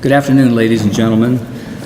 Good afternoon, ladies and gentlemen.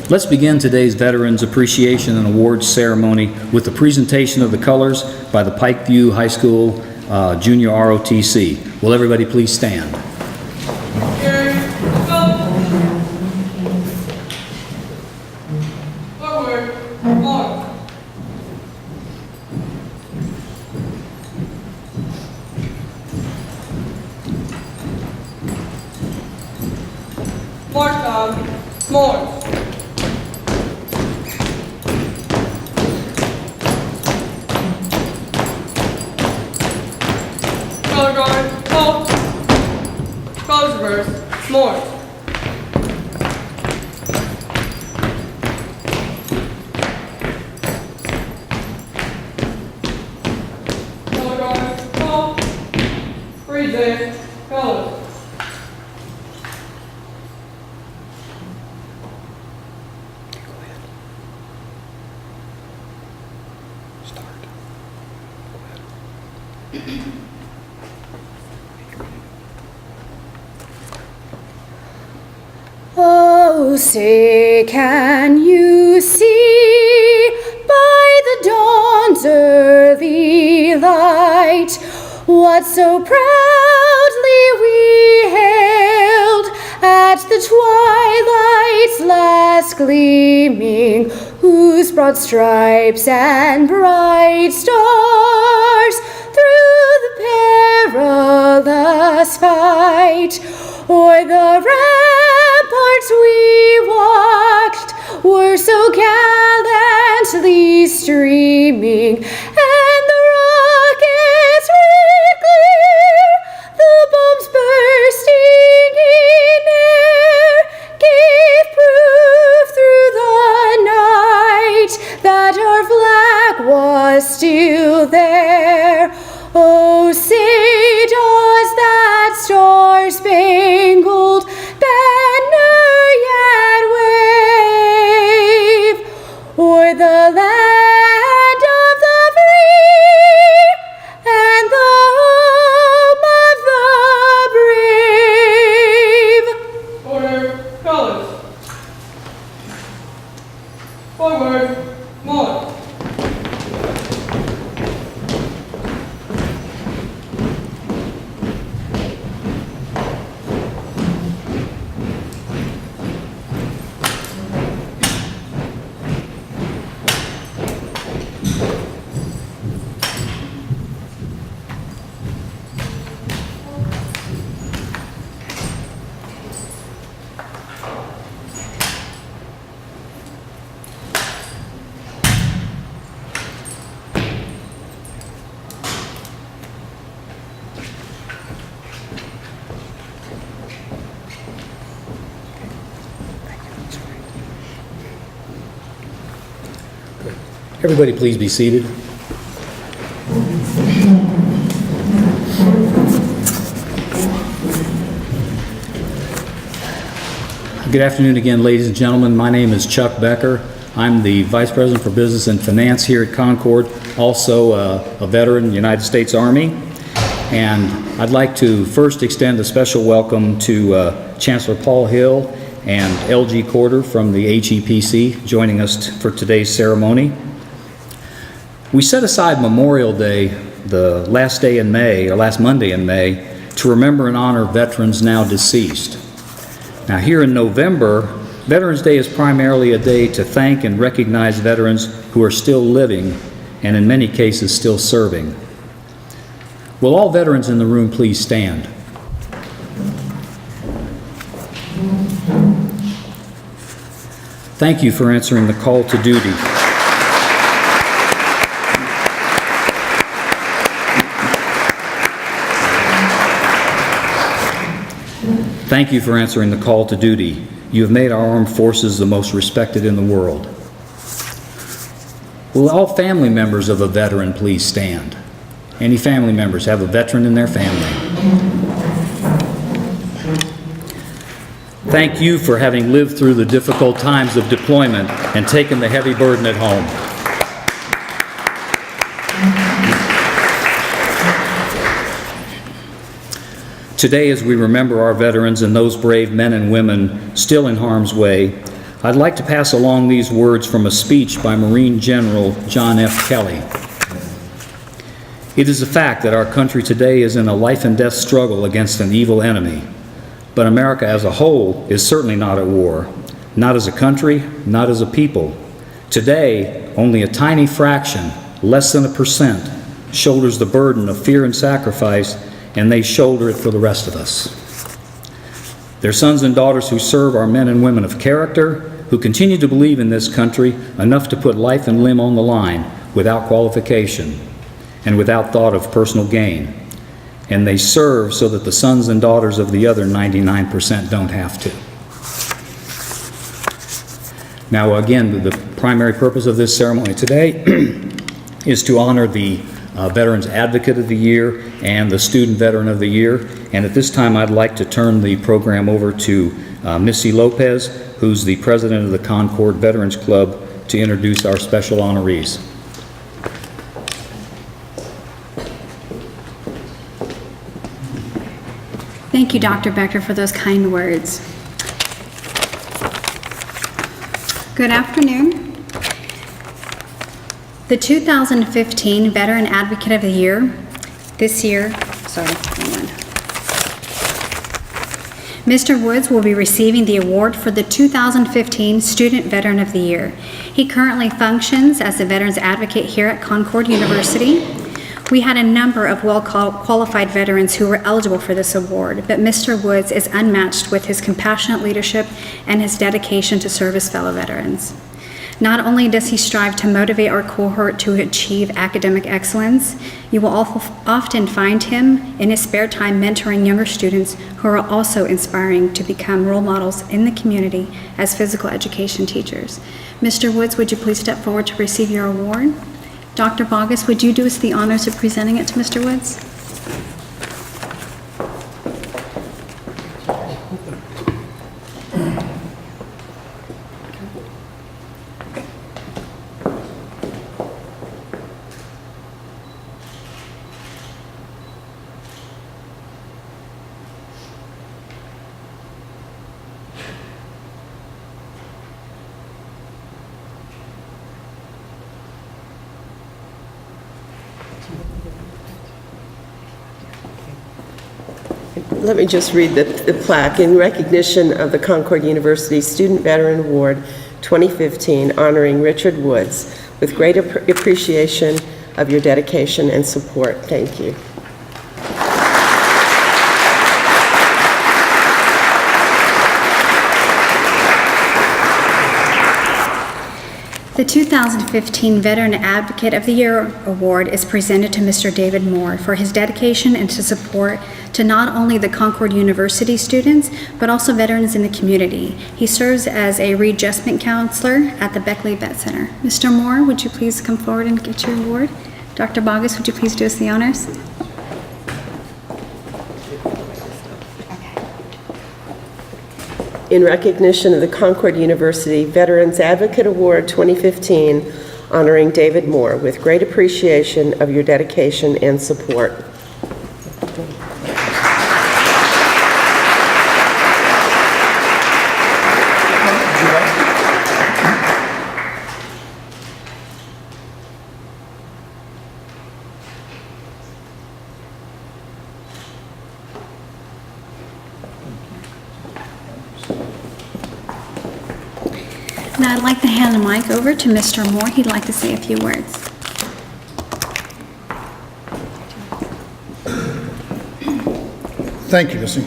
Let's begin today's Veterans Appreciation and Awards Ceremony with the presentation of the colors by the Pikeview High School Junior ROTC. Will everybody please stand? More. Color guard, halt. Colors reverse, more. Color guard, halt. Freeze it, colors. Oh, say, can you see by the dawn's early light what so proudly we hailed at the twilight's last gleaming, whose broad stripes and bright stars through the perilous fight o'er the ramparts we walked were so gallantly streaming, and the rockets red clear, the bombs bursting in air, gave proof through the night that our flag was still there. Oh, say does that star-spangled banner yet wave o'er the land of the free and the home of the brave? Order, colors. Forward, more. Everybody please be seated. Good afternoon again, ladies and gentlemen. My name is Chuck Becker. I'm the Vice President for Business and Finance here at Concord, also a veteran in the United States Army. And I'd like to first extend a special welcome to Chancellor Paul Hill and LG Corder from the HEPC joining us for today's ceremony. We set aside Memorial Day, the last day in May, or last Monday in May, to remember and honor veterans now deceased. Now here in November, Veterans Day is primarily a day to thank and recognize veterans who are still living and in many cases still serving. Will all veterans in the room please stand? Thank you for answering the call to duty. Thank you for answering the call to duty. You have made our armed forces the most respected in the world. Will all family members of a veteran please stand? Any family members have a veteran in their family? Thank you for having lived through the difficult times of deployment and taken the heavy burden at home. Today, as we remember our veterans and those brave men and women still in harm's way, I'd like to pass along these words from a speech by Marine General John F. Kelly. It is a fact that our country today is in a life and death struggle against an evil enemy. But America as a whole is certainly not at war. Not as a country, not as a people. Today, only a tiny fraction, less than 1%, shoulders the burden of fear and sacrifice, and they shoulder it for the rest of us. Their sons and daughters who serve are men and women of character, who continue to believe in this country enough to put life and limb on the line without qualification and without thought of personal gain. And they serve so that the sons and daughters of the other 99% don't have to. Now again, the primary purpose of this ceremony today is to honor the Veterans Advocate of the Year and the Student Veteran of the Year. And at this time, I'd like to turn the program over to Missy Lopez, who's the president of the Concord Veterans Club, to introduce our special honorees. Thank you, Dr. Becker, for those kind words. Good afternoon. The 2015 Veteran Advocate of the Year, Mr. Woods will be receiving the award for the 2015 Student Veteran of the Year. He currently functions as the Veterans Advocate here at Concord University. We had a number of well-qualified veterans who were eligible for this award, but Mr. Woods is unmatched with his compassionate leadership and his dedication to serve his fellow veterans. Not only does he strive to motivate our cohort to achieve academic excellence, you will often find him in his spare time mentoring younger students who are also inspiring to become role models in the community as physical education teachers. Mr. Woods, would you please step forward to receive your award? Dr. Bogus, would you do us the honors of presenting it to Mr. Woods? Let me just read the plaque. In recognition of the Concord University Student Veteran Award 2015, honoring Richard Woods, with great appreciation of your dedication and support. Thank you. The 2015 Veteran Advocate of the Year Award is presented to Mr. David Moore for his dedication and to support to not only the Concord University students, but also veterans in the community. He serves as a readjustment counselor at the Beckley Vet Center. Mr. Moore, would you please come forward and get your award? Dr. Bogus, would you please do us the honors? In recognition of the Concord University Veterans Advocate Award 2015, honoring David Moore, with great appreciation of your dedication and support. Now I'd like to hand the mic over to Mr. Moore. He'd like to say a few words. Thank you, Missy.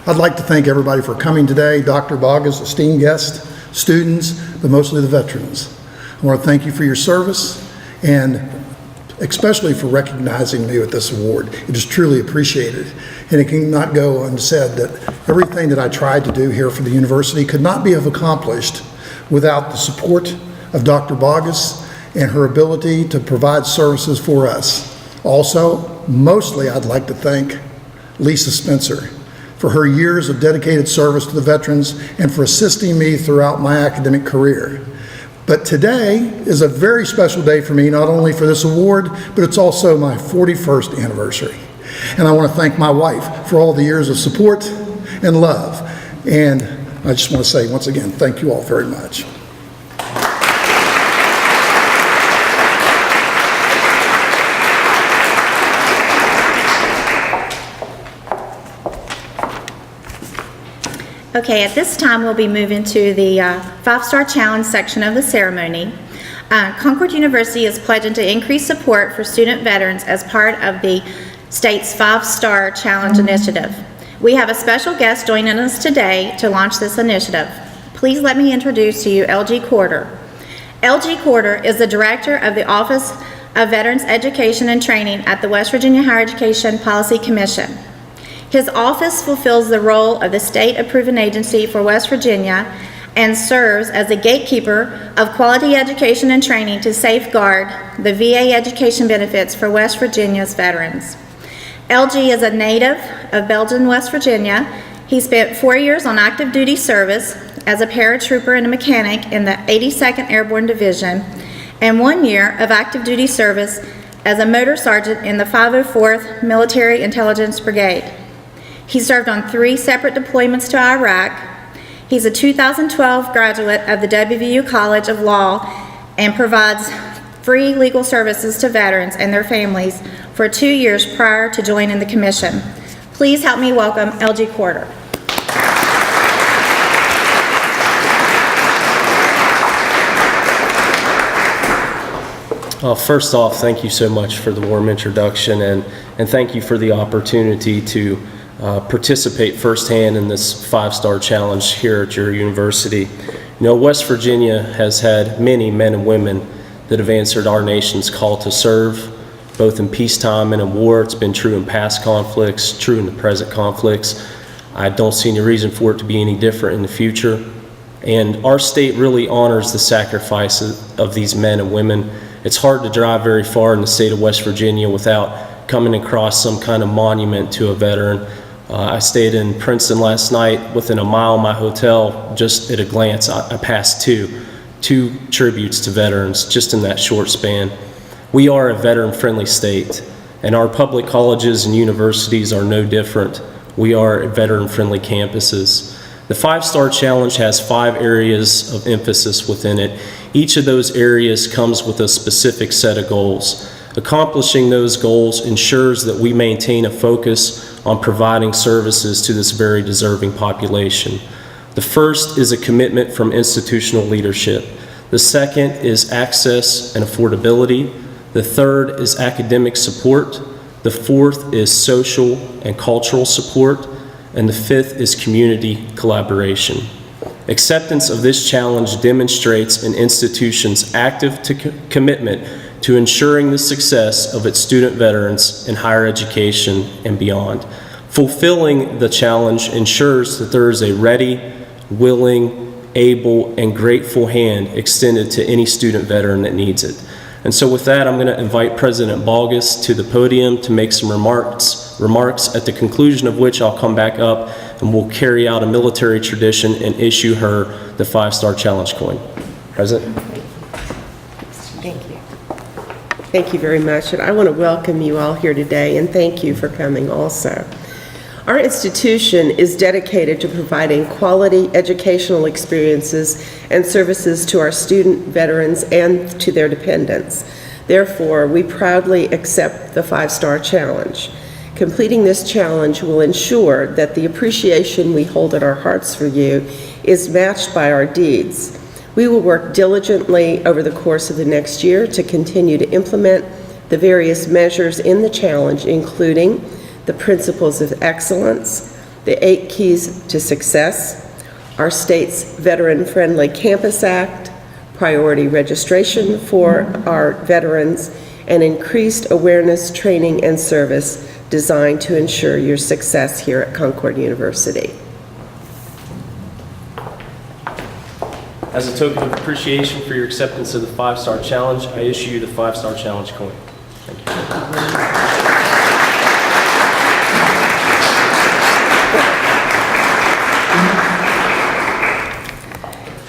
I'd like to thank everybody for coming today, Dr. Bogus, esteemed guests, students, but mostly the veterans. I want to thank you for your service and especially for recognizing me with this award. It is truly appreciated. And it cannot go unsaid that everything that I tried to do here for the university could not be accomplished without the support of Dr. Bogus and her ability to provide services for us. Also, mostly I'd like to thank Lisa Spencer for her years of dedicated service to the veterans and for assisting me throughout my academic career. But today is a very special day for me, not only for this award, but it's also my 41st anniversary. And I want to thank my wife for all the years of support and love. And I just want to say once again, thank you all very much. Okay, at this time, we'll be moving to the Five-Star Challenge section of the ceremony. Concord University is pledging to increase support for student veterans as part of the state's Five-Star Challenge initiative. We have a special guest joining us today to launch this initiative. Please let me introduce to you L.G. Corder. L.G. Corder is the Director of the Office of Veterans Education and Training at the West Virginia Higher Education Policy Commission. His office fulfills the role of the state approving agency for West Virginia and serves as the gatekeeper of quality education and training to safeguard the VA education benefits for West Virginia's veterans. LG is a native of Belgium, West Virginia. He spent 4 years on active duty service as a paratrooper and a mechanic in the 82nd Airborne Division and 1 year of active duty service as a motor sergeant in the 504th Military Intelligence Brigade. He served on 3 separate deployments to Iraq. He's a 2012 graduate of the WVU College of Law and provides free legal services to veterans and their families for 2 years prior to joining the commission. Please help me welcome L.G. Corder. First off, thank you so much for the warm introduction, and thank you for the opportunity to participate firsthand in this Five-Star Challenge here at your university. You know, West Virginia has had many men and women that have answered our nation's call to serve, both in peacetime and in war. It's been true in past conflicts, true in the present conflicts. I don't see any reason for it to be any different in the future. And our state really honors the sacrifices of these men and women. It's hard to drive very far in the state of West Virginia without coming across some kind of monument to a veteran. I stayed in Princeton last night. Within a mile of my hotel, just at a glance, I passed two tributes to veterans just in that short span. We are a veteran-friendly state, and our public colleges and universities are no different. We are veteran-friendly campuses. The Five-Star Challenge has 5 areas of emphasis within it. Each of those areas comes with a specific set of goals. Accomplishing those goals ensures that we maintain a focus on providing services to this very deserving population. The first is a commitment from institutional leadership. The second is access and affordability. The third is academic support. The fourth is social and cultural support. And the fifth is community collaboration. Acceptance of this challenge demonstrates an institution's active commitment to ensuring the success of its student veterans in higher education and beyond. Fulfilling the challenge ensures that there is a ready, willing, able, and grateful hand extended to any student veteran that needs it. And so with that, I'm going to invite President Balgas to the podium to make some remarks, at the conclusion of which I'll come back up and we'll carry out a military tradition and issue her the Five-Star Challenge coin. President? Thank you. Thank you very much, and I want to welcome you all here today, and thank you for coming also. Our institution is dedicated to providing quality educational experiences and services to our student veterans and to their dependents. Therefore, we proudly accept the Five-Star Challenge. Completing this challenge will ensure that the appreciation we hold in our hearts for you is matched by our deeds. We will work diligently over the course of the next year to continue to implement the various measures in the challenge, including the principles of excellence, the 8 keys to success, our state's veteran-friendly campus act, priority registration for our veterans, and increased awareness, training, and service designed to ensure your success here at Concord University. As a token of appreciation for your acceptance of the Five-Star Challenge, I issue you the Five-Star Challenge coin. Thank you.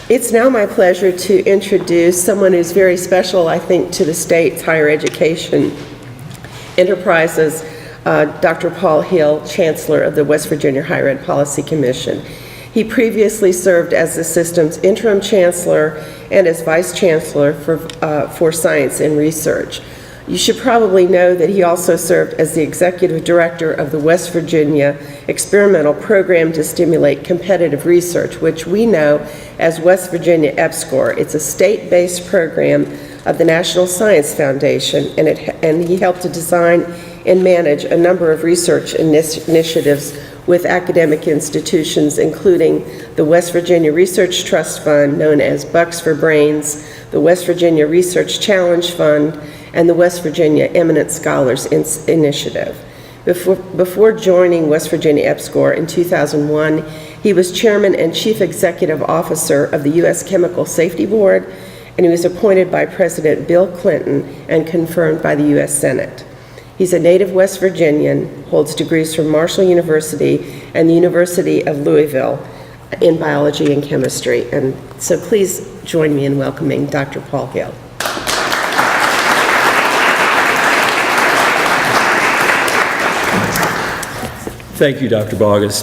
It's now my pleasure to introduce someone who's very special, I think, to the state's higher education enterprises. Dr. Paul Hill, Chancellor of the West Virginia Higher Ed Policy Commission. He previously served as the system's interim chancellor and as vice chancellor for science and research. You should probably know that he also served as the executive director of the West Virginia Experimental Program to Stimulate Competitive Research, which we know as West Virginia EPSCoR. It's a state-based program of the National Science Foundation, and he helped to design and manage a number of research initiatives with academic institutions, including the West Virginia Research Trust Fund, known as Bucks for Brains, the West Virginia Research Challenge Fund, and the West Virginia Eminent Scholars Initiative. Before joining West Virginia EPSCoR in 2001, he was chairman and chief executive officer of the U.S. Chemical Safety Board, and he was appointed by President Bill Clinton and confirmed by the U.S. Senate. He's a native West Virginian, holds degrees from Marshall University and the University of Louisville in biology and chemistry. And so please join me in welcoming Dr. Paul Hill. Thank you, Dr. Boggess.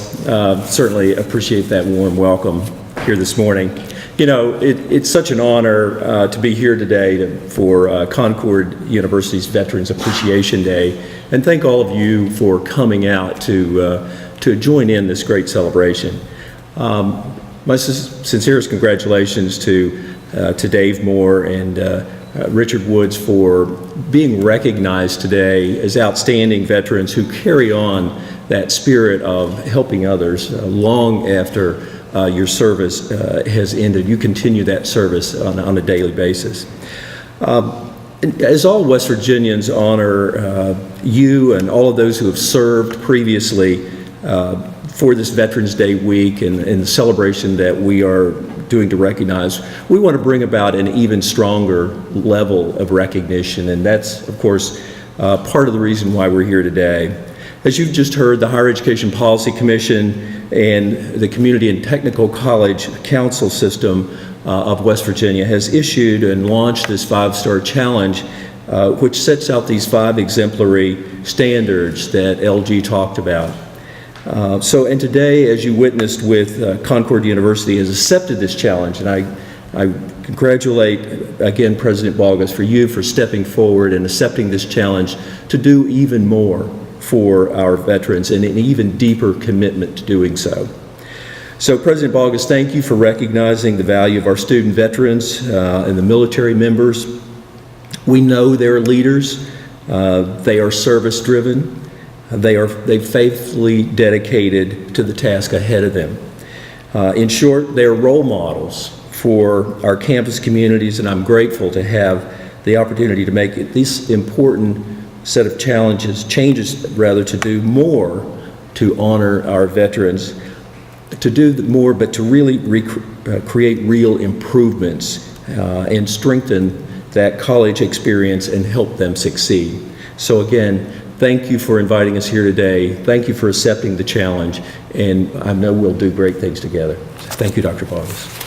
Certainly appreciate that warm welcome here this morning. You know, it's such an honor to be here today for Concord University's Veterans Appreciation Day, and thank all of you for coming out to join in this great celebration. My sincerest congratulations to Dave Moore and Richard Woods for being recognized today as outstanding veterans who carry on that spirit of helping others long after your service has ended. You continue that service on a daily basis. As all West Virginians honor you and all of those who have served previously for this Veterans Day week and the celebration that we are doing to recognize, we want to bring about an even stronger level of recognition, and that's, of course, part of the reason why we're here today. As you've just heard, the Higher Education Policy Commission and the Community and Technical College Council System of West Virginia has issued and launched this 5-Star Challenge, which sets out these 5 exemplary standards that LG talked about. And today, as you witnessed with Concord University has accepted this challenge, and I congratulate again President Boggess for stepping forward and accepting this challenge to do even more for our veterans and an even deeper commitment to doing so. So President Boggess, thank you for recognizing the value of our student veterans and the military members. We know they're leaders, they are service driven, they faithfully dedicated to the task ahead of them. In short, they're role models for our campus communities, and I'm grateful to have the opportunity to make this important set of changes to do more to honor our veterans, to do more, but to really create real improvements and strengthen that college experience and help them succeed. So again, thank you for inviting us here today. Thank you for accepting the challenge, and I know we'll do great things together. Thank you, Dr. Boggess.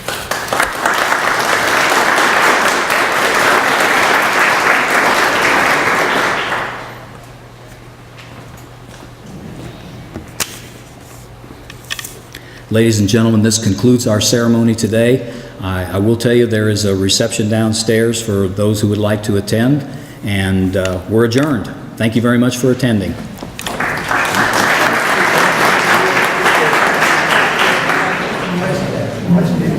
Ladies and gentlemen, this concludes our ceremony today. I will tell you there is a reception downstairs for those who would like to attend, and we're adjourned. Thank you very much for attending. Nice to